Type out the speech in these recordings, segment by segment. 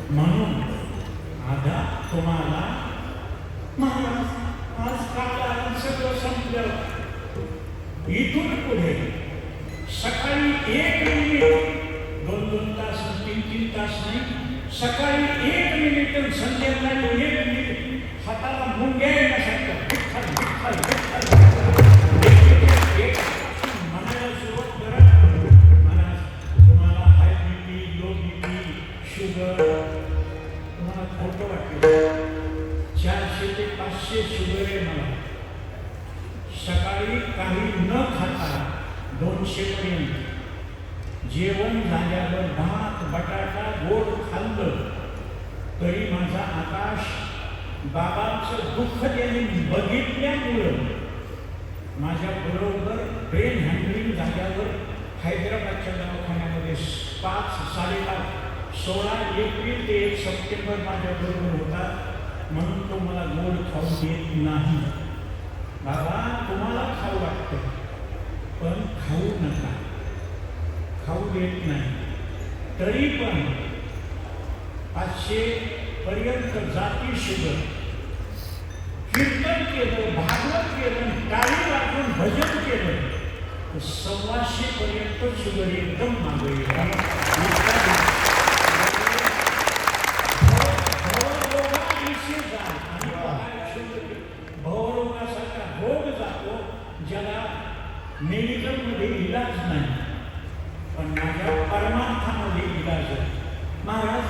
म्हणून आता तुम्हाला महाराज आज काल सगळं संपलं. इथून पुढे सकाळी 1 मिनिट 2-2 तास 3-3 तास नाही, सकाळी 1 मिनिट आणि संध्याकाळी 1 मिनिट हाताला मुंग्या येण्यासारखं म्हणायला सुरुवात करा. महाराज तुम्हाला high BP, low BP, sugar तुम्हाला खोटं वाटलं. 400 ते 500 शुगर आहे मला. सकाळी काही न खाता 200 पर्यंत जेवण झाल्यावर भात बटाटा गोड खाल्लं तरी माझा आकाश बाबांचं दुःख त्यांनी बघितल्यामुळं माझ्या बरोबर ब्रेन हँडलिंग झाल्यावर हैदराबादच्या दवाखान्यामध्ये 5-5.5 16 एप्रिल ते 1 सप्टेंबर माझ्या बरोबर होता. म्हणून तो मला गोड खाऊ देत नाही. बाबा तुम्हाला खाऊ वाटतं पण खाऊ नका, खाऊ देत नाही. तरी पण 500 पर्यंत जाती शुगर. कीर्तन केलं, भागवत केलं, टाळी वाजवून भजन केलं तर 1,200 पर्यंत शुगर एकदम मागे भवरोगासारखा रोग जातो ज्याला मेडिकलमध्ये इलाज नाही पण माझ्या परमार्थामध्ये इलाज आहे. महाराज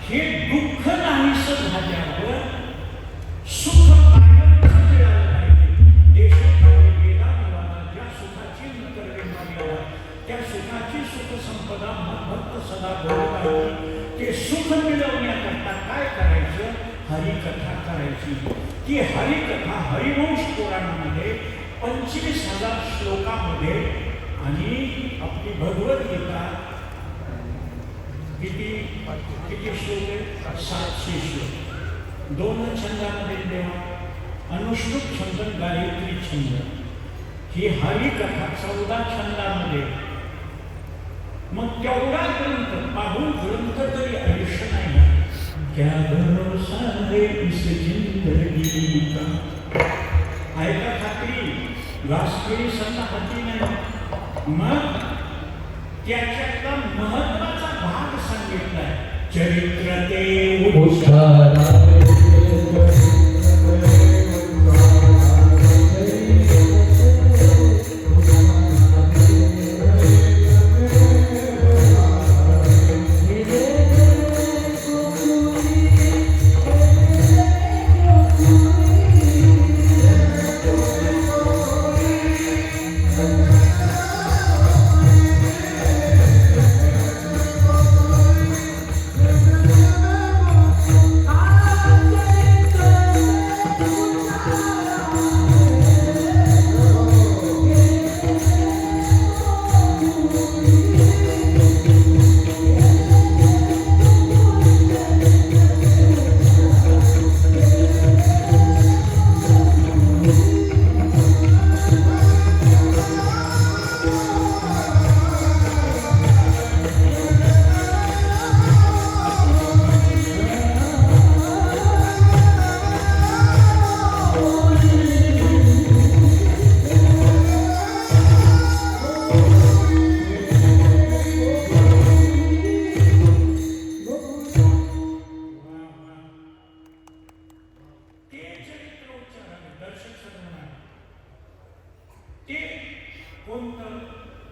हे दुःख नाहीसं झाल्यावर सुख कायम मिळालं पाहिजे. देशाकडे गेला निवाला ज्या सुखाची नकरवे त्या सुखाची सुख संपदा भक्त सदा भोगावी. ते सुख मिळवण्याकरता काय करायचं? हरिकथा करायची. ती हरिकथा हरिवंश पुराणामध्ये 25,000 श्लोकामध्ये आणि आपली भगवद्गीता किती श्लोक आहे? 700 श्लोक. 2 छंदामध्ये देवा अनुष्टुप छंद, गायत्री छंद. ही हरिकथा 14 छंदामध्ये. मग तेवढा ग्रंथ पाहून ग्रंथ तरी आयुष्य नाही. क्या भरोसा है इस जिंदगी का. ऐका खात्री वास्तवी संत हाती नाही. मग त्याच्यातला महत्वाचा भाग सांगितलाय. चरित्र ते उच्चारा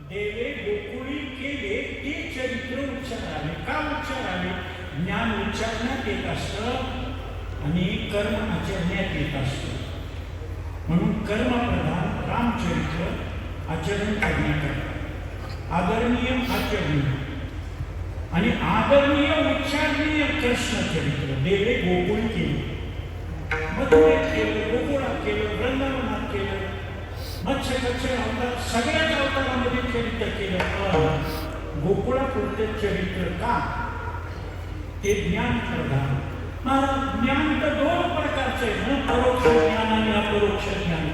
देवे गोकुळी केले ते चरित्र उच्चारावे. का उच्चारावे? ज्ञान उच्चारण्यात येत असतं आणि कर्म आचरण्यात येत असतं. म्हणून कर्मप्रधान रामचरित्र आचरण करण्याकरता आदरणीय आचरणीय आणि आदरणीय उच्चारणीय कृष्ण चरित्र देवे गोकुळी केले. मथुरेत केलं, गोकुळात केलं, वृंदावनात केलं, मत्स्यकच्छ अवतार सगळ्याच अवतारामध्ये चरित्र केलं. गोकुळापुरते चरित्र का? ते ज्ञान प्रधान. ज्ञान तर 2 प्रकारचे आहे, परोक्ष ज्ञान आणि अपरोक्ष ज्ञान.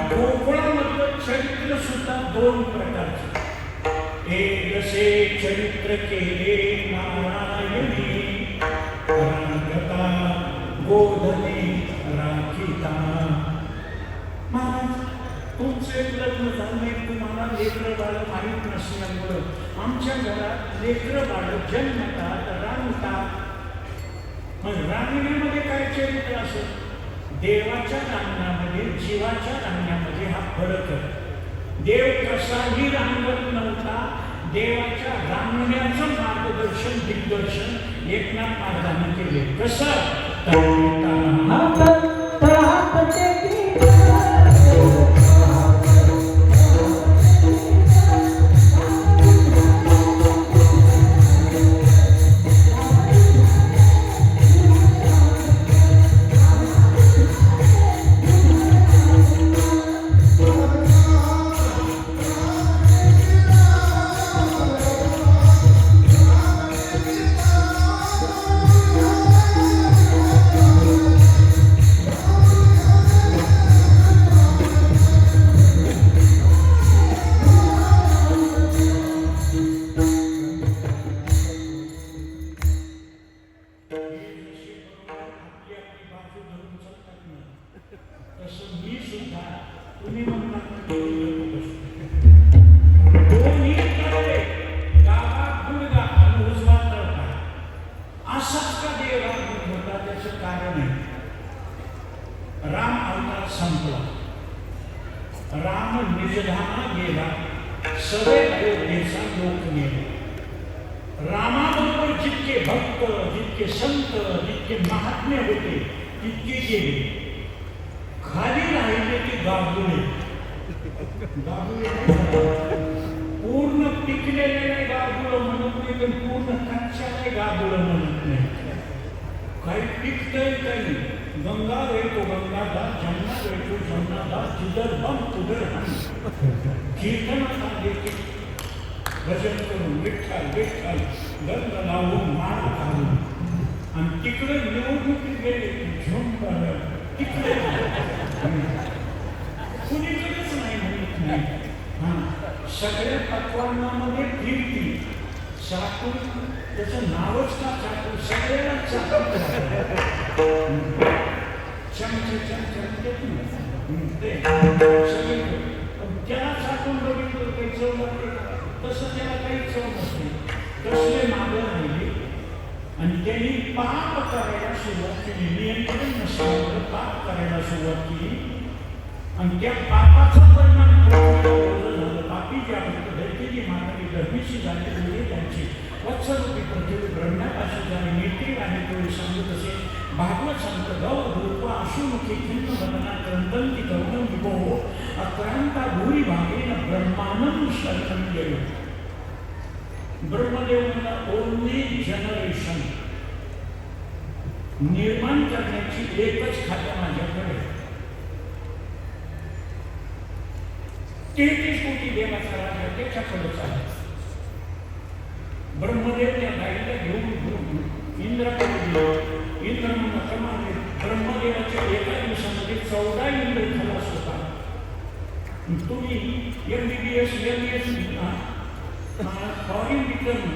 गोकुळामधलं चरित्र सुद्धा 2 प्रकारचे. एक जसे चरित्र केले नारायणी तुमचं एक लग्न झालं तुम्हाला लेकरं बाळं माहीत नसल्यामुळं आमच्या घरात लेकरं बाळं जन्मतात रांगतात. मग रांगण्यामध्ये काय चरित्र असेल? देवाच्या रांगण्यामध्ये जीवाच्या रांगण्यामध्ये हा फरक आहे. देव कसाही रांगत नव्हता. देवाच्या रांगण्याचं मार्गदर्शन दिग्दर्शन एकनाथ महाराजांनी केले. कसं? राम अवतार संपला. राम निजधामा गेला. सगळे अयोध्येचा लोक गेले. रामाबरोबर जितके भक्त, जितके संत, जितके महात्म्य होते तितके गेले. खाली राहिले ते गाबुले. पूर्ण पिकलेले गाबुलं म्हणत नाही, पण पूर्ण कच्च्याने गाबुलं म्हणत नाही. काही पिकतंय काही. गंगा वेतो गंगादास, जमुना वेतो जमुनादास, जिधर बम उधर हम. कीर्तनाचा देखील भजन करून विठ्ठल विठ्ठल गंध लावून माळ घालून आणि तिकडे निवडणुकीत गेले झुंब तिकडे कुणीकडेच नाही म्हणत नाही. सगळ्या पक्वांनामध्ये फिरती चाकूर, त्याचं नावच का चाकूर, सगळ्याला चाकूर चमचे चमचे त्याला चाकून बघितलं काही चव लागते. तसं त्याला काही चव नसते. कसले मागं राहिले आणि त्यांनी पाप करायला सुरुवात केली. नियंत्रण नसल्यामुळे पाप करायला सुरुवात केली आणि त्या पापाचा परिणाम झालं. पापी ज्या धरतीची मानवी गर्भीशी झाली म्हणजे त्यांची वत्सरूपी पृथ्वी ब्रह्मापाशी झाली. नेत्री आहे तो सांगत असे. भागवत सांगतं गौ रूप आशुमुखी खिन्न वदना क्रंदंती गौरव विभो अक्रांता भूरी भागेन ब्रह्मानंद शरणं गेलो. ब्रह्मदेवाला ओनली जनरेशन निर्माण करण्याची एकच खातं माझ्याकडे. 33 कोटी देवाचा राजा त्याच्याकडेच आहे. ब्रह्मदेव त्या गाईला घेऊन इंद्राकडे गेले. इंद्र म्हणून ब्रह्मदेवाच्या एका दिवसामध्ये 14 इंद्र खलास होता. तुम्ही MBBS फॉरेन रिटर्न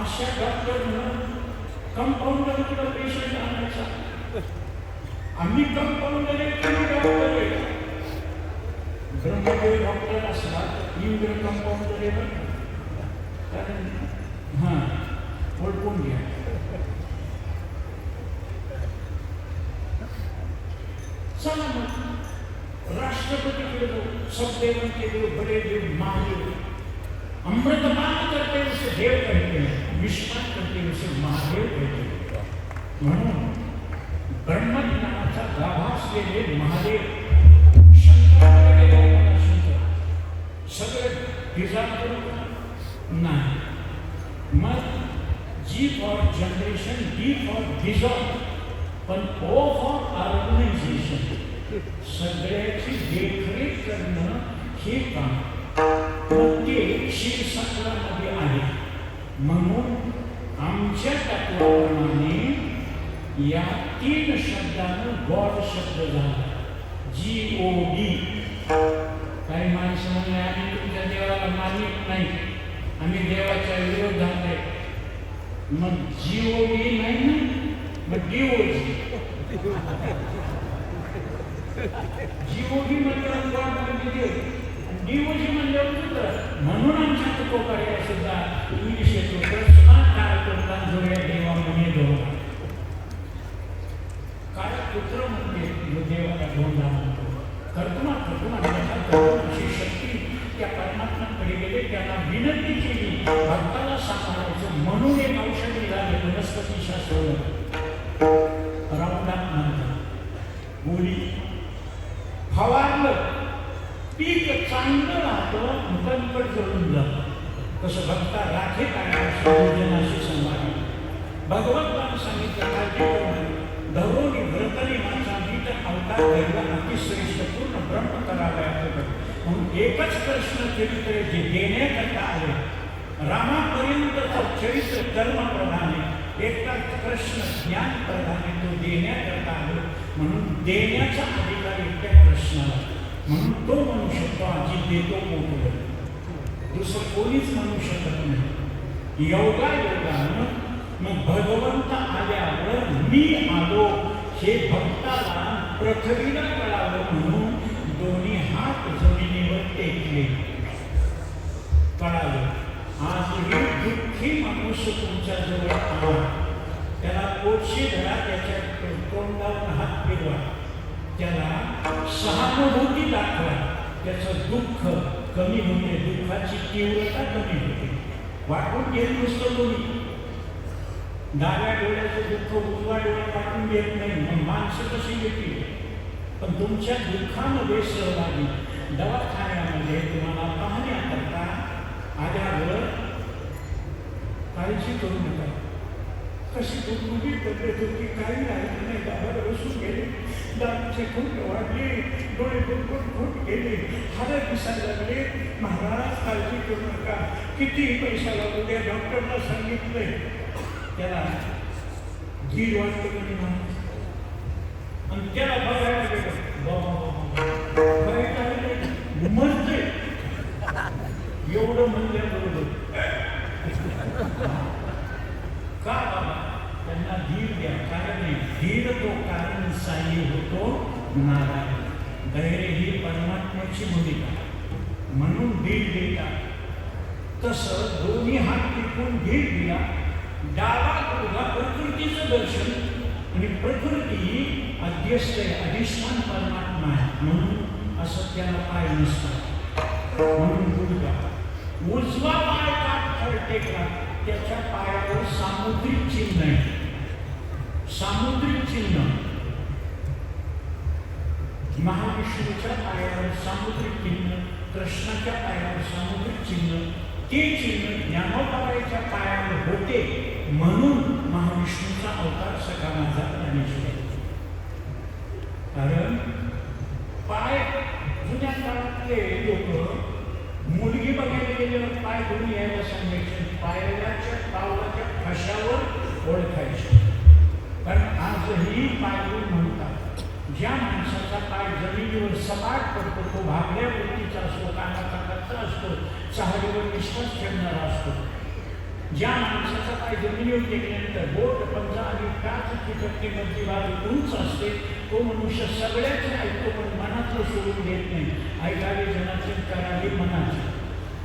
अशा डॉक्टरनं कंपाऊंडरकडे पेशंट आणायचा. आम्ही कंपाऊंडर आहे किंवा डॉक्टर आहे. ब्रह्मदेव डॉक्टर असला इंद्र कंपाऊंडर आहे बरं. कारण ओळखून घ्या. चला मग राष्ट्रपतीकडे जाऊ. सब देवन के देव, बड़े देव, महादेव. अमृतपान करते उसे देव कहते हैं, विश्वास करते उसे महादेव कहते हैं. म्हणून ब्रह्मज्ञानाचा गाभा असलेले महादेव शंकराकडे गेले. सगळे डिझास्टर नाही. मग G for generation, D for dissolve, पण ओ फॉर ऑर्गनायझेशन. सगळ्याची देखरेख करणं हे काम प्रत्येक क्षीरसागरामध्ये आहे. म्हणून आमच्या तत्वाप्रमाणे या 3 शब्दानं गॉड शब्द झाला. GOD. काही माणसं म्हणले आम्ही तुमच्या देवाला मानित नाही, आम्ही देवाच्या विरोधात आहे. मग GOD नाही ना, मग DOG. GOD म्हणजे डीओजी म्हणल्यावर पुत्र म्हणून आमच्या तुकोकडे सुद्धा इंग्लिश येतो प्रश्न काय करतात जोड्या देवा म्हणे दोन काय पुत्र म्हणजे देवाला दोन म्हणतो कर्तुमा अशी शक्ती त्या परमात्म्याकडे गेले त्याला विनंती केली भक्ताला सांभाळायचं म्हणून एक औषधी झाले वनस्पती शास्त्र रामदास म्हणतात गोळी फवारलं पीक चांगलं राहतं कणकट जळून जातं कसं भक्ता राखे काढण्याशी संभाळी भगवंतानं सांगितलं काळजी धरोनी व्रतने माझा नीट अवतार घडला अतिश्रेष्ठ पूर्ण ब्रह्म करावयाचं म्हणून एकच कृष्ण चरित्र जे देण्याकरता आले रामापर्यंतचं चरित्र कर्म प्रधाने एकटाच कृष्ण ज्ञान प्रधाने तो देण्याकरता आलो म्हणून देण्याचा अधिकार एकट्या कृष्णाला म्हणून तो म्हणू शकतो आजी देतो मोठं दुसरं कोणीच म्हणू शकत नाही योगानं मग भगवंत आल्यावर मी आलो हे भक्ताला पृथ्वीला कळावं म्हणून दोन्ही हात जमिनीवर टेकले कळालं आज ही दुःखी मनुष्य तुमच्या जवळ आला त्याला पोटशी धरा त्याच्या तोंडावर हात फिरवा त्याला सहानुभूती दाखवा त्याचं दुःख कमी होते दुःखाची तीव्रता कमी होते वाटून घेत नसतो कोणी डाव्या डोळ्याचं दुःख उजवा डोळा वाटून घेत नाही मग माणसं कशी घेतील पण तुमच्या दुःखामध्ये सहभागी दवाखान्यामध्ये तुम्हाला पाहण्याकरता आल्यावर काळजी करू नका कशी कुठली तब्येत होती काही राहिली नाही दाबाला बसून गेले दाबाचे खूप वाढले डोळे खूप गेले हाडं दिसायला लागले महाराज काळजी करू नका किती पैसा लागू द्या डॉक्टरला सांगितलंय त्याला धीर वाटतो कधी माणूस आणि त्याला बघायला गेलं मरते एवढं म्हणल्याबरोबर का बाबा त्यांना धीर द्या कारण धीर तो कारण साई होतो नारायण धैर्य ही परमात्म्याची भूमिका म्हणून धीर देतात तसं दोन्ही हात टिकून धीर दिला डावा गुडघा प्रकृतीचं दर्शन आणि प्रकृती अध्यस्त अधिष्ठान परमात्मा आहे म्हणून असं त्याला पाय नसतात म्हणून गुडघा उजवा पाय का टेकला त्याच्या पायावर सामुद्रिक चिन्ह आहे सामुद्रिक चिन्ह महाविष्णूच्या पायावर सामुद्रिक चिन्ह कृष्णाच्या पायावर सामुद्रिक चिन्ह ते चिन्ह ज्ञानोबाईच्या पायावर होते म्हणून महाविष्णूचा अवतार सखा माझा ज्ञानेश्वर कारण पाय जुन्या काळातले लोक मुलगी बघायला गेल्यावर पाय धुवून यायला सांगायचे पायाच्या पावलाच्या फशावर ओळखायचे कारण आजही पाय धुवून म्हणतात ज्या माणसाचा पाय जमिनीवर सपाट पडतो तो भागल्या वृत्तीचा असतो कानाचा कच्चा असतो चहाडीवर विश्वास ठेवणारा असतो ज्या माणसाचा पाय जमिनीवर टेकल्यानंतर बोट पंजा आणि टाचची टक्के मधली बाजू उंच असते तो मनुष्य सगळ्याच ऐकतो पण मनातलं सोडून देत नाही ऐकावे जनाचे करावे मनाचे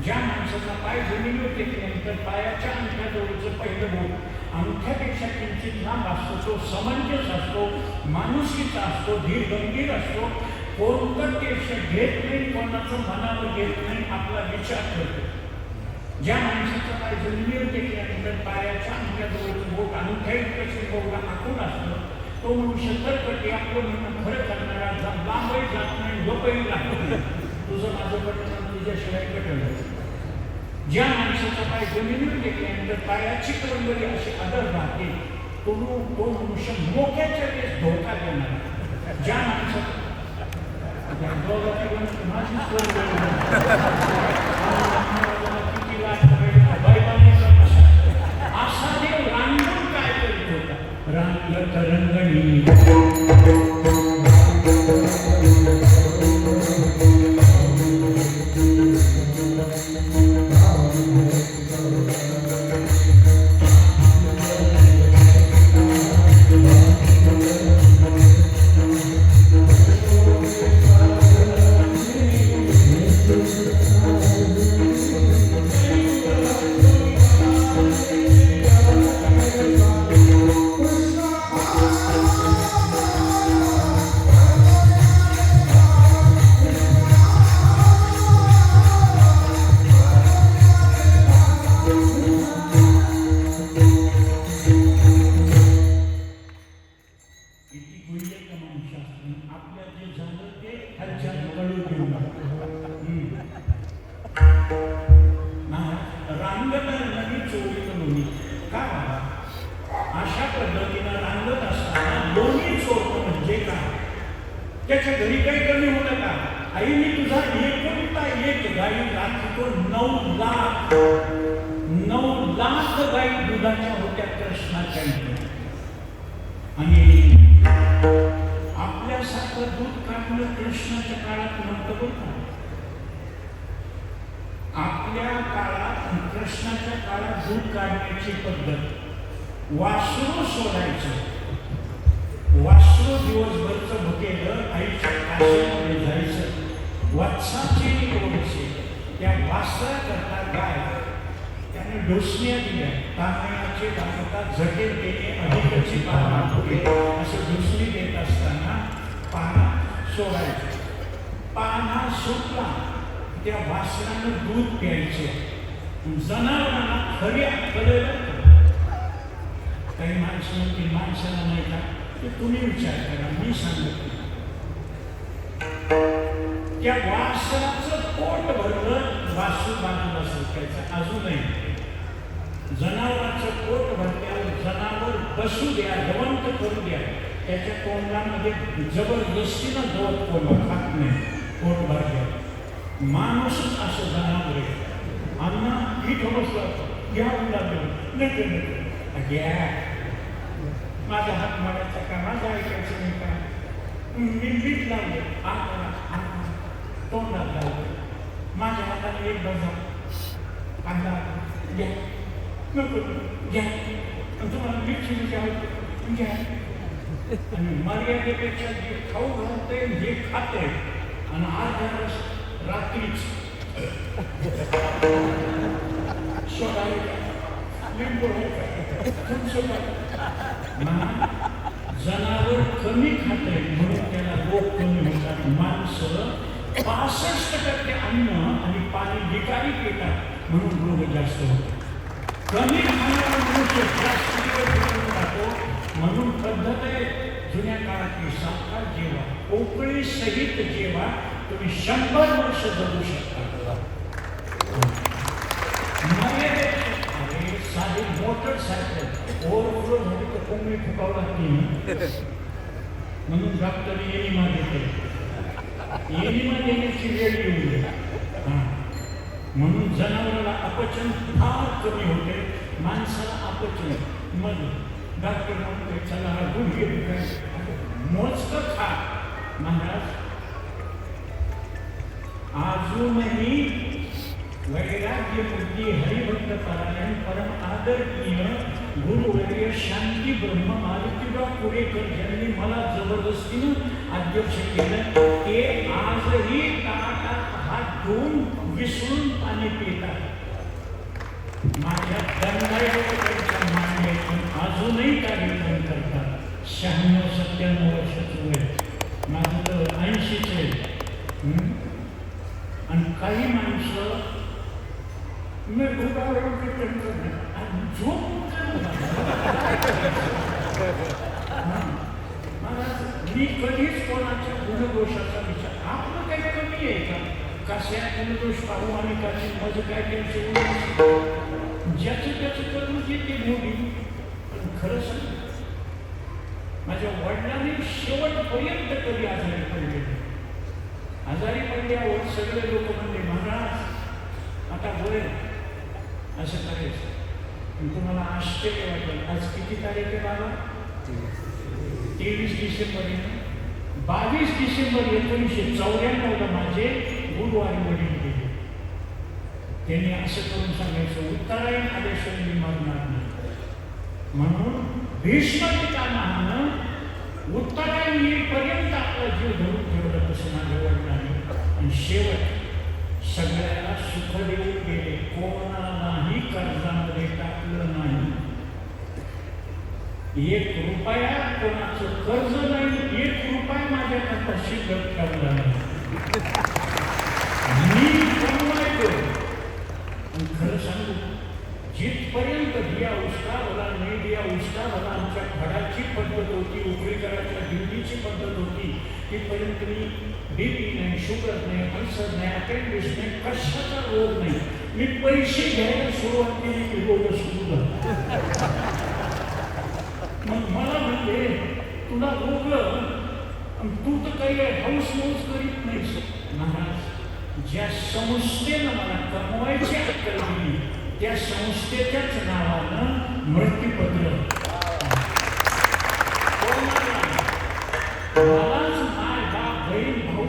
ज्या माणसाचा पाय जमिनीवर टेकल्यानंतर पायाच्या अंगठ्याजवळचं पहिलं बोट अंगठ्यापेक्षा किंचित लांब असतो तो समंजस असतो माणुसकीचा असतो धीर गंभीर असतो कोणतं टेन्शन घेत नाही कोणाचं मनावर घेत नाही आपला विचार करतो ज्या माणसाचा पाय जमिनीवर टेकल्यानंतर पायाच्या अंगठ्याजवळचं बोट अंगठ्यापेक्षा बोगदा आखून असतो तो मनुष्य तरकटी आपलं म्हणणं खरं करणारा लांबही जात नाही लोकही लागत नाही तुझं माझं पटलं तुझ्याशिवाय कटलं ज्या माणसाचा पाय जमिनीवर टेकल्यानंतर पायाची करंगळी अशी आदर राहते तो मनुष्य मोक्याच्या वेळेस धोका देणार ज्या माणसाचा असा देव रांगून काय करीत होता रांगलं तरंगणी का बाबा? अशा पद्धतीनं रांगत असताना दोन्ही चोरतो म्हणजे काय? त्याच्या घरी काही कमी होतं का? आई मी तुझा एकुलता एक गाई राखतो 9 लाख गाई दुधाच्या होत्या कृष्णाच्या इथे. आणि आपल्यासारखं दूध काढणं कृष्णाच्या काळात नव्हतं बघा. आपल्या काळात कृष्णाच्या काळात दूध काढण्याची पद्धत वासरू सोडायचं. वासरू दिवसभरचं भुकेलं आईच्या काशीमध्ये जायचं. वत्साची ओळखी त्या वासरा करता गाय त्याने डोसण्या दिल्या. तांदळाचे दाखवतात झटेल तेने अधिकची पाना फुगे असं डोसणी देत असताना पाना सोडायचं. पाना सुटला त्या वासरानं दूध प्यायचे. जनावरांना खरी अक्कल काही माणसं म्हणतील माणसाला नाही का? ते तुम्ही विचार करा, मी सांगतो. त्या वासराचं पोट भरलं, वासू बाजूला सुटायचं. अजूनही जनावरांचं पोट भरल्यावर जनावर बसू द्या, जवंत करू द्या, त्याच्या तोंडामध्ये जबरदस्तीनं गवत कोण खात नाही. पोट भरल्या माणूसच असं जनावर आहे. अण्णा मी थोडंसं घ्या लागलं घ्या. माझा हात मारायचा का? माझा ऐकायचं नाही का? मी मीठ लावले तोंडात लावलं. माझ्या हाताने एक बजा कांदा घ्या नको घ्या. तुम्हाला मीठ घ्या. आणि मर्यादेपेक्षा जे खाऊ घालते जे खाते आणि अर्धा रस रात्रीच जनावर कमी खाते म्हणून त्याला रोग कमी होतात. माणसं 65% अन्न आणि पाणी भिकारी पितात म्हणून रोग जास्त होतो. कमी खाणारा मनुष्य जास्त राहतो म्हणून पद्धत आहे जुन्या काळातली. साखर जेवा, पोकळी सहित जेवा, तुम्ही 100 वर्ष जगू शकता. साधी मोटरसायकल ओव्हरफ्लो झाली तर कोंबडी फुकावं लागते म्हणून डॉक्टर एनिमा देते. एनिमा देण्याची वेळ येऊ दे. म्हणून जनावराला अपचन फार कमी होते, माणसाला अपचन. मग डॉक्टर म्हणते चला हा दूध घेऊ काय मोजकं खा. महाराज अजूनही वैराग्य बुद्धी हरिभक्त परायण परम आदरणीय गुरुवर्य शांती ब्रह्म मारुतीराव पुरेकर ज्यांनी मला जबरदस्तीनं अध्यक्ष केलं ते आजही ताटात हात धुवून विसरून पाणी पितात. माझ्या दंडाच्या मान्य अजूनही कार्यक्रम करतात. 96-97 वर्षाचं वय. माझं तर 80च आहे. आणि काही माणसं मी भूतावरून झोप मी कधीच कोणाच्या गुणदोषाचा विचार. आपलं काही कमी आहे का? कशा गुणदोष पाहू आणि कशी माझं काय त्यांचे ज्याचं त्याचं करून ते मोडी. पण खरं सांग माझ्या वडिलांनी शेवटपर्यंत कधी आजारी पडले. आजारी पडल्यावर सगळे लोक म्हणले महाराज आता बोलेल असं करायचं. तुम्हाला आश्चर्य वाटेल. आज किती तारीख आहे बाबा? 23 डिसेंबर. 22 डिसेंबर 1994 माझे गुरुवारी वडील गेले. त्यांनी असं करून सांगायचं उत्तरायण आल्याशिवाय मी मरणार नाही. म्हणून भीष्म पितामहानं उत्तरायण येईपर्यंत आपला जीव धरून ठेवलं तसं माझ्या वडिलांनी. आणि शेवट सगळ्याला सुख देऊन गेले. कोणालाही कर्जामध्ये टाकलं नाही. 1 रुपया कोणाचं कर्ज नाही. 1 रुपया माझ्याकरता शिल्लक ठेवला नाही. मी कमवायचो. खरं सांगू जिथपर्यंत दिया उष्टा मला नाही दिया उष्टा मला आमच्या घराची पद्धत होती, उकळी करायच्या ड्युटीची पद्धत होती, तिथपर्यंत मी BP नाही, शुगर नाही, अल्सर नाही, अपेंडिक्स नाही, कशाचा रोग नाही. मी पैसे घ्यायला सुरुवात केली की रोग सुरू झाला. मग मला म्हणले तुला रोग तू तर काही हाऊस मौज करीत नाहीस. महाराज, ज्या संस्थेनं मला कमवायची अक्कल दिली त्या संस्थेच्याच नावानं मृत्यूपत्र मलाच माय बाप बहीण भाऊ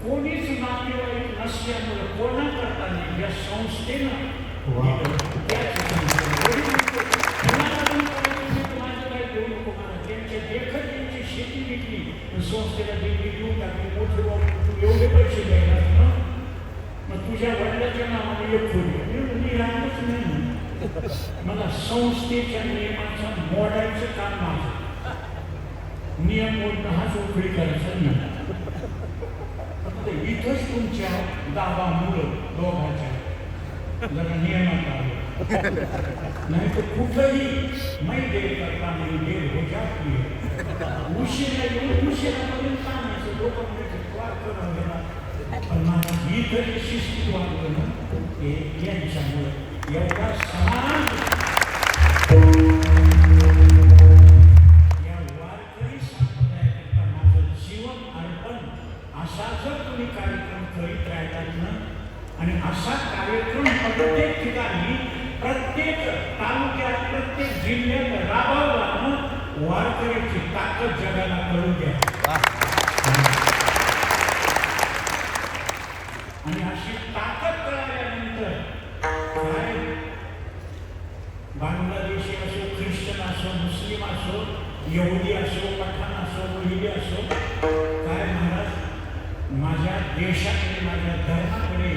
कोणीच नातेवाईक नसल्यामुळे कोणाकरता नाही या संस्थेनं त्याच माझं काही देऊ नको मला. त्यांच्या देखत त्यांची शेती विकली संस्थेला देवी देऊन टाकली. मोठे एवढे पैसे द्यायला ना मग तुझ्या वडिलाच्या नावाने एक खोली मी राहतच नाही. मला संस्थेच्या नियमाचा मोडायचं काम माझं. नियम मोडणं हा चोखडी करायचा नाही. फक्त इथंच तुमच्या दाबामुळं दोघांच्या जरा नियमात आलं नाही तर कुठंही मै देर करता नाही देर हो जाती. उशिरा येऊन उशिरापर्यंत सांगायचं लोकांमध्ये वाद करून गेला. पण माझं इथं जे शिस्तीत वागलं ना ते यांच्यामुळं एवढा समाज या वारकरी संप्रदायाकरता माझं जीवन अर्पण असा जर तुम्ही कार्यक्रम करीत राहिलात ना आणि असा कार्यक्रम प्रत्येक ठिकाणी प्रत्येक तालुक्यात प्रत्येक जिल्ह्यात राबवला ना वारकऱ्याची ताकद जगाला कळू द्या. आणि अशी ताकद कळाल्यानंतर काय बांगलादेशी असो, ख्रिश्चन असो, मुस्लिम असो, यहुदी असो, पठाण असो, मोहिदी असो, काय महाराज माझ्या देशाकडे, माझ्या धर्माकडे,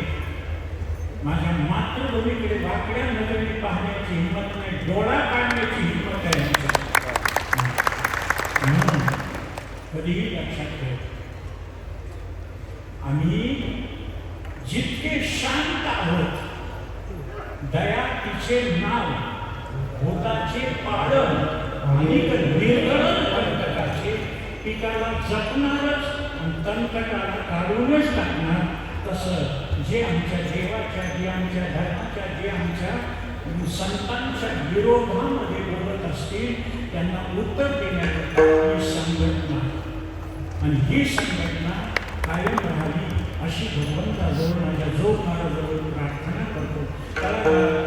माझ्या मातृभूमीकडे वाकड्या नजरेने पाहण्याची हिंमत नाही, डोळा काढण्याची हिंमत आहे. म्हणून कधीही लक्षात ठेव, आम्ही जितके शांत आहोत, दया तिचे नाव, भूताचे पालन आणि निर्गळन कंटकाचे पिकाला जपणारच आणि कंटकाला काढूनच टाकणार. तसं जे आमच्या देवाच्या, जे आमच्या धर्माच्या, जे आमच्या संतांच्या विरोधामध्ये बोलत असतील त्यांना उत्तर देण्याकरता ही संघटना आणि ही संघटना कायम राहावी अशी भगवंताजवळ माझ्या जोडणाऱ्याजवळ प्रार्थना करतो. त्याला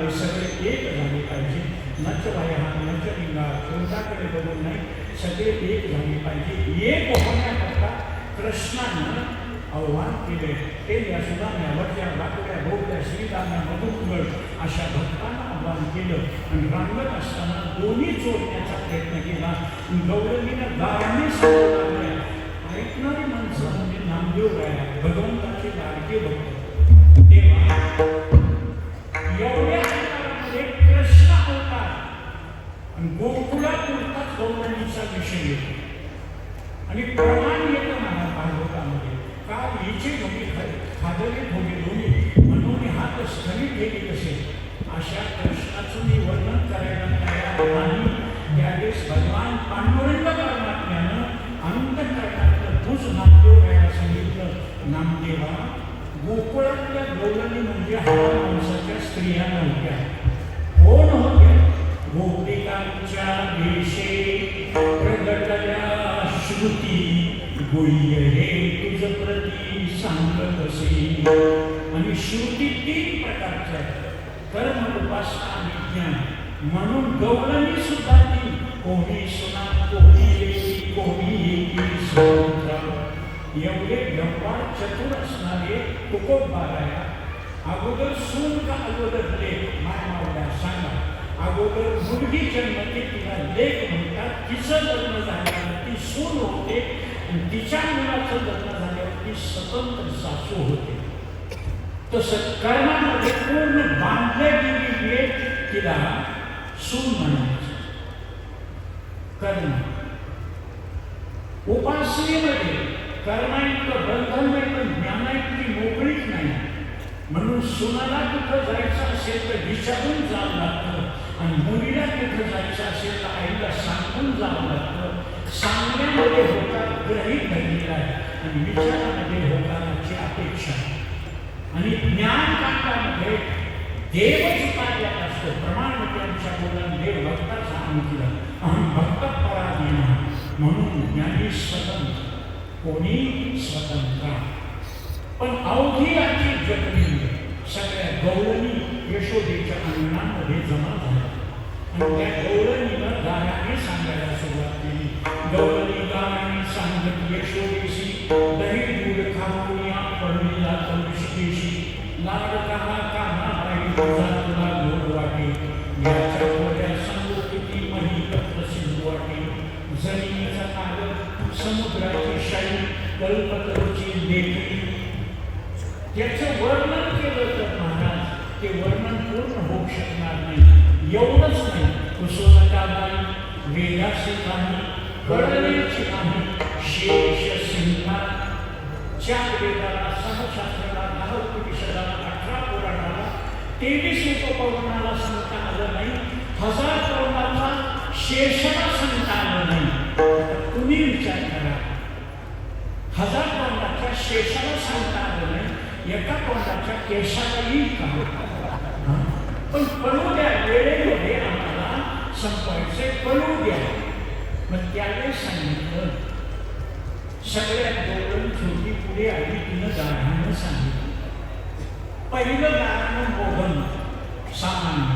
हे सगळे एक झाले पाहिजे. नचवाया हा नचलिंगा कोणत्याकडे बघून नाही, सगळे एक झाले पाहिजे. एक होण्याकरता कृष्णानं आव्हान केले. ते या सुदाम्यावरच्या लाकड्या भोवत्या श्रीराम्या मधुमंगळ अशा भक्तांना आव्हान केलं आणि रांगत असताना दोन्ही जोडण्याचा प्रयत्न केला. गौरवीनं दाराने सांगितलं ऐकणारी माणसं म्हणजे नामदेव राया भगवंताचे लाडके भक्त. तेव्हा एवढ्या काळामध्ये कृष्ण अवतार आणि गोकुळापुरताच गौरणीचा विषय येतो आणि प्रमाण येतं मला भागवतामध्ये. काल हिचे भोगे खादले भोगे दोन्ही म्हणून हात स्थळी गेले कसे अशा कृष्णाचं मी वर्णन करायला तयार नाही. त्यावेळेस भगवान पांडुरंग परमात्म्यानं अंतःकरणातलं तुझ नामदेव रायाला सांगितलं, नामदेवा गोकुळातल्या गौरणी म्हणजे हवा माणसाच्या स्त्रिया नव्हत्या. कोण होत्या? गोपिकांच्या देशे प्रगटल्या श्रुती गुह्य हे तुझ प्रती सांगत असे. आणि श्रुती 3 प्रकारच्या आहेत, कर्म, उपासना आणि ज्ञान. म्हणून गौरणी सुद्धा 3, कोणी सुना, कोणी लेकी, कोणी येकी स्वतंत्र. एवढे व्यवहार चतुर असणारे तुकोबाराया अगोदर सून का अगोदर लेख माय मावल्या सांगा. अगोदर मुलगी जन्मते तिला लेख म्हणतात. तिचं लग्न झाल्यावर ती सून होते आणि तिच्या मुलाचं लग्न झाल्यावर ती स्वतंत्र सासू होते. तसं कर्मामध्ये पूर्ण बांधल्या गेली लेख तिला सून म्हणायचं. कर्म उपासनेमध्ये कर्मायुक्त बंधन नाही पण ज्ञानायुक्ती मोकळीच नाही. म्हणून सुनाला कुठं जायचं असेल तर विचारून जावं लागतं आणि मुलीला कुठं जायचं असेल तर आईला सांगून जावं लागतं. सांगण्यामध्ये होकार ग्रहित धरलेला आहे आणि विचारामध्ये होकाराची अपेक्षा. आणि ज्ञानकांडामध्ये देवच कार्यात असतो. प्रमाणवत्यांच्या बोलन देव भक्ताचा अंकिला अहम भक्त पराधीना. म्हणून ज्ञानी स्वतंत्र, कोणी स्वतंत्र. पण अवघी आजी जगणी सगळ्या गौरणी यशोदेच्या अंगणामध्ये जमा झाल्या आणि त्या गौरणीनं गाण्याने सांगायला सुरुवात केली. गौरणी गाणी सांगत यशोदेशी, दही दूध खाऊया पडलेला तरुषकेशी. लाड काहा काहा बाई तुझा तुला गोड वाटे. याच्या गोड्या सांगू किती महिपत्र सिंधू वाटे. जमिनीचा कागद समुद्राची शाई कल्पतरूची देखी. त्याचं वर्णन केलं तर महाराज ते वर्णन पूर्ण होऊ शकणार नाही. एवढंच नाही, कुसुमता बाई वेदाशी नाही, कळण्याची नाही, शेष सिंहा. चार वेदाला, सहशास्त्राला, 10 उपनिषदाला, 18 पुराणाला, 23 उपपुराणाला सांगता आलं नाही. 1000 करोडाचा शेषाला सांगता आलं नाही. तुम्ही विचार करा, 1000 करोडाच्या शेषाला सांगता आलं नाही, एका कोणाच्या केशाला येईल का? पण पळू द्या, वेळेमध्ये आम्हाला संपवायचे, पळू द्या. मग त्यावेळेस सांगितलं, सगळ्यात गौरव छोटी पुढे आली, तिनं गाण्यानं सांगितलं. पहिलं गाणं मोहन सामान्य.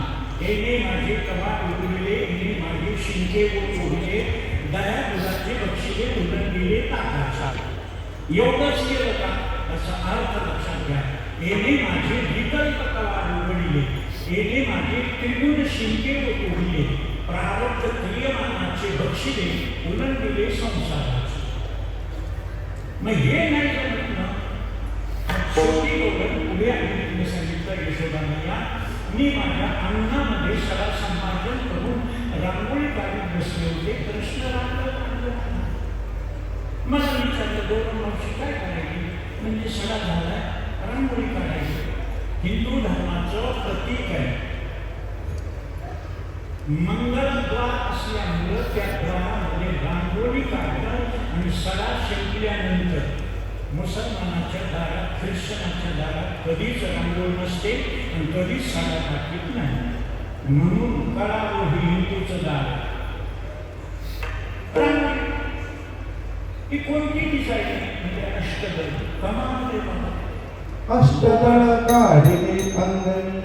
एने माझे कमाल उडविले, एने माझे शिंके व चोरले, दया दुधाचे बक्षिले उलटलेले ताकाचा. एवढंच केलं का? असा अर्थ लक्षात घ्या. एने माझे विकल्प कवाल उघडले, एने माझे त्रिगुण शिंके व तोडले, प्रारब्ध क्रियमानाचे बक्षिले उलटलेले संसाराचे. मग हे नाही म्हटलं, शेवटी गौरव पुढे आली. तिने सांगितलं यशोदांना, मी माझ्या अंगणामध्ये सडा संपादन करून रांगोळी काढत बसले होते. कृष्ण रांगोळी मला विचारलं, गौरव मावशी काय करायची? म्हणजे सडा झाला, रांगोळी काढायची. हिंदू धर्माचं प्रतीक आहे. मंगलद्वार असल्यामुळं त्या द्वारामध्ये रांगोळी काढतात आणि सडा शिंपल्यानंतर मुसलमानाच्या दारात, ख्रिश्चनाच्या दारात कधीच रांगोळी नसते आणि कधीच सडा टाकीत नाही. म्हणून करावं हे हिंदूचं दार. रांगोळी ही कोणती डिझाईन म्हणजे अष्टदळ. कमाल अष्टदळ काढिले अंगणी.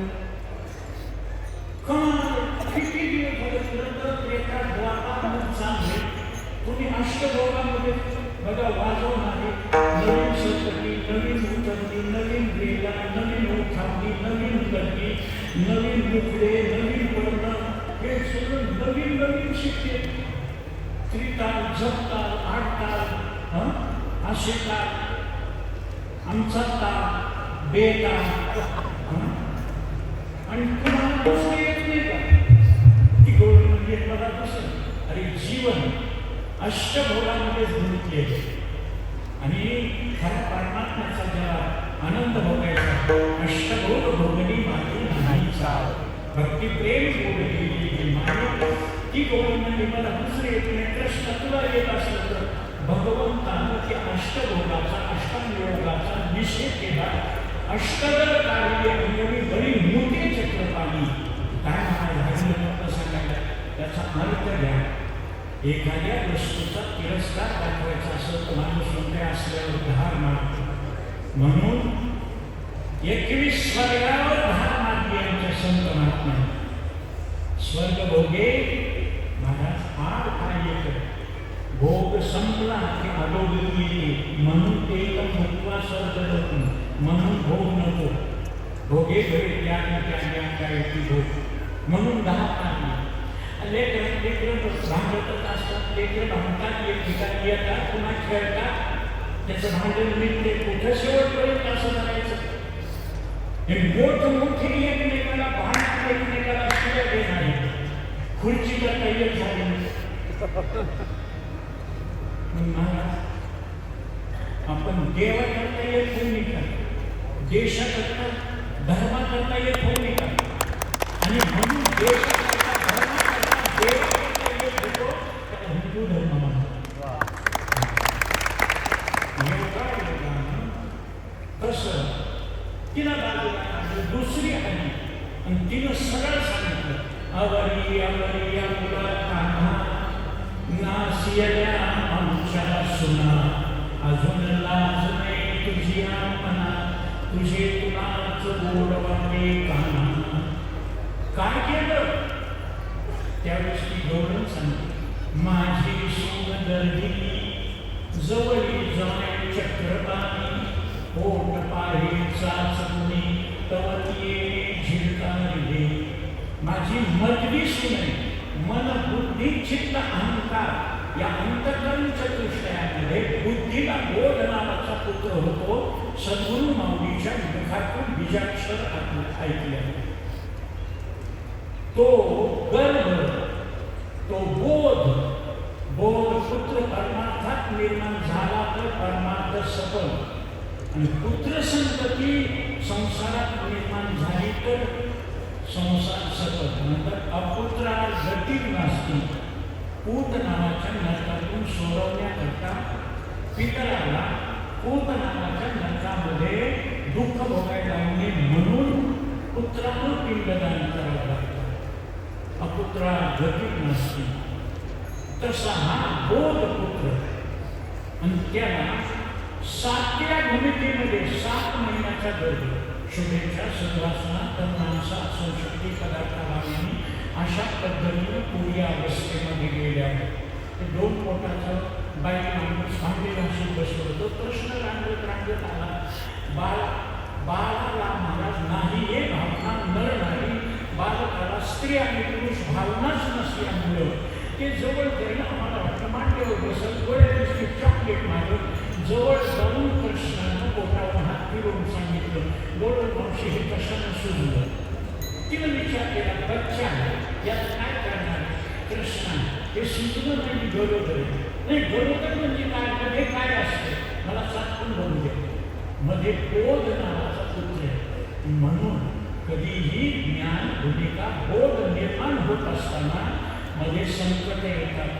किती दिवस एका द्वारामध्ये चांगले तुम्ही अष्टभोगामध्ये बघा वाजवणारे नवीन संस्कृती, नवीन उतरणी, नवीन वेला, नवीन ओठावणी, नवीन गती, नवीन मुखडे, नवीन वर्ण, हे सगळं नवीन नवीन शिकते. त्रिताल, जपताल, आठताल, आशेताल, आमचा ताल, बेताल. आणि तुम्हाला दुसरं येत नाही का? ती गोड म्हणजे बघा कसं, अरे जीवन अष्टभोगामध्ये गुंतले आणि खऱ्या परमात्म्याचा ज्याला आनंद भोगायचा, अष्टभोग भोगणी मागे नाहीचा. भक्ती प्रेम भोगली मागे ती गोड म्हणजे मला दुसरे येत नाही. कृष्ण तुला येत असलं तर भगवंतानं त्या अष्टभोगाचा, अष्टांगयोगाचा निषेध केला. अष्टदळ काढले अंगणी बरी मोठे चक्रपाणी. काय म्हणायला सांगायला त्याचा अर्थ घ्या. एखाद्या वस्तूचा तिरस्कार दाखवायचा असेल तर माणूस मोठे असल्यावर धार मारतो. म्हणून 21 स्वर्गावर धार मारली आमच्या संत महात्मा. स्वर्ग भोगे महाराज आड काय येतं, भोग संपला की अधोगती येते. म्हणून ते मुक्ता स्वर्ग म्हणून भोग नको. भोगे घरी त्या काय ती भोग म्हणून 10 काढली. लेकरं भांडतच असतात. लेकरं भांडतात, एक ठिकाणी येतात, पुन्हा खेळतात. त्याचं भांडण मिळते कुठं शेवटपर्यंत असं करायचं. हे मोठे एकमेकाला भांडणार, एकमेकाला शिव्या देणारे. खुर्चीला तयार झाले. आपण देवाकरता येत होऊ नये का, देशाकरता धर्माकरता येत होऊ नये का. आणि म्हणून देशाकरता धर्माकरता देवाकरता येत होतो त्याला हिंदू धर्म म्हणतात. तसं तिला बाजूला दुसरी आली आणि तिनं सरळ सांगितलं, अवरी अवरी मुला कान्हा नासियल्या आमच्या सुना, अजून लाज नाही तुझी मना, तुझे तुलाच गोडवाने कान्हा. काय केलं त्यावेळेस ती गौरव सांगते, माझी सुंदरगिरी जवळी जाय चक्रपाणी, पोट पाहे चाचपुणी तवतिये झिरकारिले. माझी मधली सुने, मन बुद्धी चित्त अहंकार या अंतकरण चतुष्टयामध्ये बुद्धीला बोध नावाचा पुत्र होतो. सद्गुरु माऊलीच्या मुखातून बीजाक्षर ऐकले. तो गर्भ, तो बोध पुत्र परमार्थात निर्माण झाला तर परमार्थ सफल, आणि पुत्र संतती संसारात निर्माण झाली तर संसार सफल. नंतर अपुत्राला गती नसती. पूत नावाच्या नरकातून सोडवण्याकरता पितराला पूत नावाच्या नरकामध्ये दुःख भोगायला लावणे म्हणून पुत्राला पिंडदान करावं लागतं. अपुत्रा गती नसती. तसा हा बोध पुत्र, आणि त्याला 7व्या भूमिकेमध्ये 7 महिन्याच्या गर्भ शुभेच्छा सद्वासना तन्मांसा संशक्ती पदार्थाभावी अशा पद्धतीने पूर्या अवस्थेमध्ये गेले आहेत. ते 2 पोटाचं बाई माणूस सांगली भाषेत बसलो होतो. प्रश्न रांगत आला, बाळाला महाराज नाही हे भावना नर नाही, बालकाला स्त्री आणि पुरुष भावनाच नसल्यामुळं ते जवळ जायला आम्हाला वाटतं मांडीवर बसल, गोळ्या दिवशी चॉकलेट मागून जवळ जाऊन कृष्णानं पोटावर हात फिरवून सांगितलं, गोड मावशी हे कशानं सुचलं. तिनं विचार केला, बच्चा यात काय करणार कृष्णा, हे सुचलं नाही गरोदर नाही. गरोदर म्हणजे काय, मध्ये काय असते मला साठवून बघू दे. मध्ये बोध नावाचा पुत्र आहे. म्हणून कधीही ज्ञान भूमिका बोध निर्माण होत असताना मध्ये संकट येतात.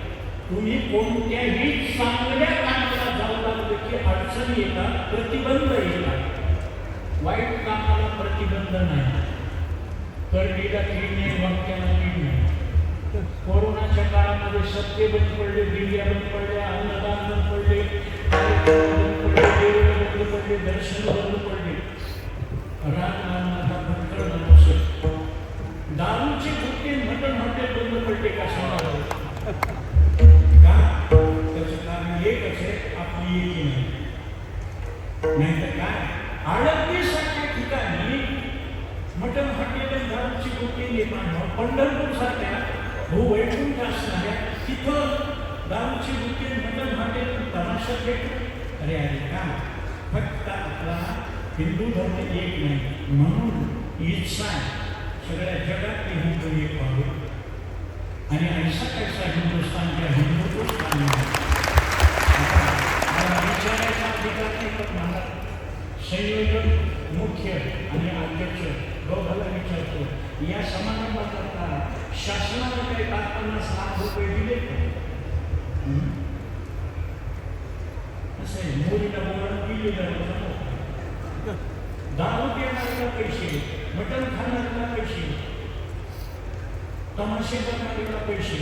तुम्ही कोणत्याही चांगल्या कामाला जाऊ लागले की अडचणी येतात, प्रतिबंध येतात. वाईट कामाला प्रतिबंध नाही. करडीला कीड नाही, वाक्याला कीड नाही. कोरोनाच्या काळामध्ये सत्य बंद पडले, दिव्या बंद पडल्या, अन्नदान बंद पडले, बंद पडले, दर्शन बंद पडले. राजमानाचा भटकळ नमस्कार. दारूचे गुटके मटण हॉटेल बंद पडले का सांगा का? त्याचं कारण एकच आहे, आपली एकी नाही. नाहीतर काय, आळंदीसारख्या ठिकाणी मटण हॉटेल दारूची गुटके निर्माण, पंढरपूर सारख्या भूवैकुंठ असणाऱ्या तिथं दारूची गुटके मटण हॉटेल तमाशा भेटतो. अरे अरे का, फक्त आपला हिंदू धर्म एक नाही. म्हणून इच्छा सगळ्या जगात हिंदू एक व्हावे, आणि ऐसा कैसा हिंदुस्थानच्या हिंदुत्व विचारायचा अधिकार नाही. पण मला संयोजक मुख्य आणि अध्यक्ष दोघांना विचारतो, या समारंभाकरता शासनाने काही 50 लाख रुपये दिले का? असं आहे, मोदीला बोलून दिले जाणार, दारू देणाऱ्याला पैसे, मटण खाणाऱ्याला पैसे, तमाशे करणाऱ्याला पैसे,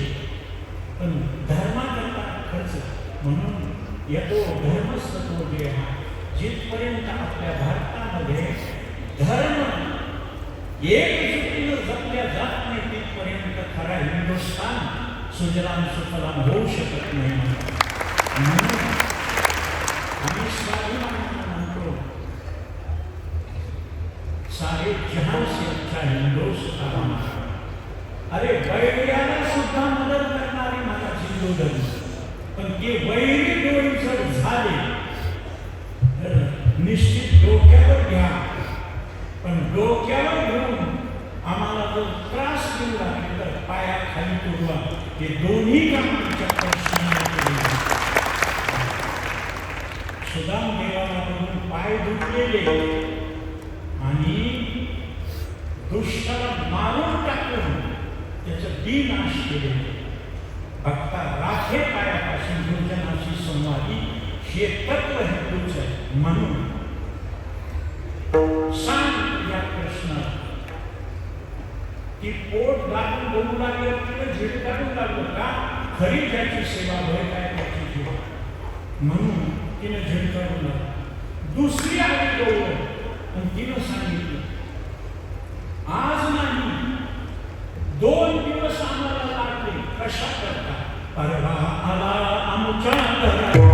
पण धर्माकरता खर्च. म्हणून येतो धर्मस्तत्व जे आहे, जिथपर्यंत आपल्या भारतामध्ये धर्म एकजुटीनं जपल्या जात नाही तिथपर्यंत खरा हिंदुस्थान सुजलाम सुफलाम होऊ शकत नाही. म्हणून आम्ही स्वाभिमानानं म्हणतो, सारे जहां से अच्छा हिंदुस्तान. अरे वैर्याला सुद्धा मदत करणारी मला हिंदू धर्म, पण ते वैरी डोळी जर झाले तर निश्चित डोक्यावर घ्या. पण डोक्यावर घेऊन आम्हाला जर त्रास देऊ लागले तर पायाखाली तुडवा. हे दोन्ही कामांच्या प्रश्नाने सुदाम देवाकडून पाय दुखलेले आणि दुष्टाला मारून टाकून त्याचं विनाश केले. भक्ता राखे पायापासून दुर्जनाशी संवादी हे तत्व हिंदूच आहे. म्हणून सांग या प्रश्न ती पोट दाबून बोलू लागली, तिला झिड काढून लागलं का खरी त्याची सेवा भय काय त्याची जीवा, म्हणून तिने झिड काढून लागली. दुसरी आली जवळ आणि तिनं सांगितलं, आज नाही 2 दिवस आम्हाला लागले, कशा करता? परवा आला आमच्या घरात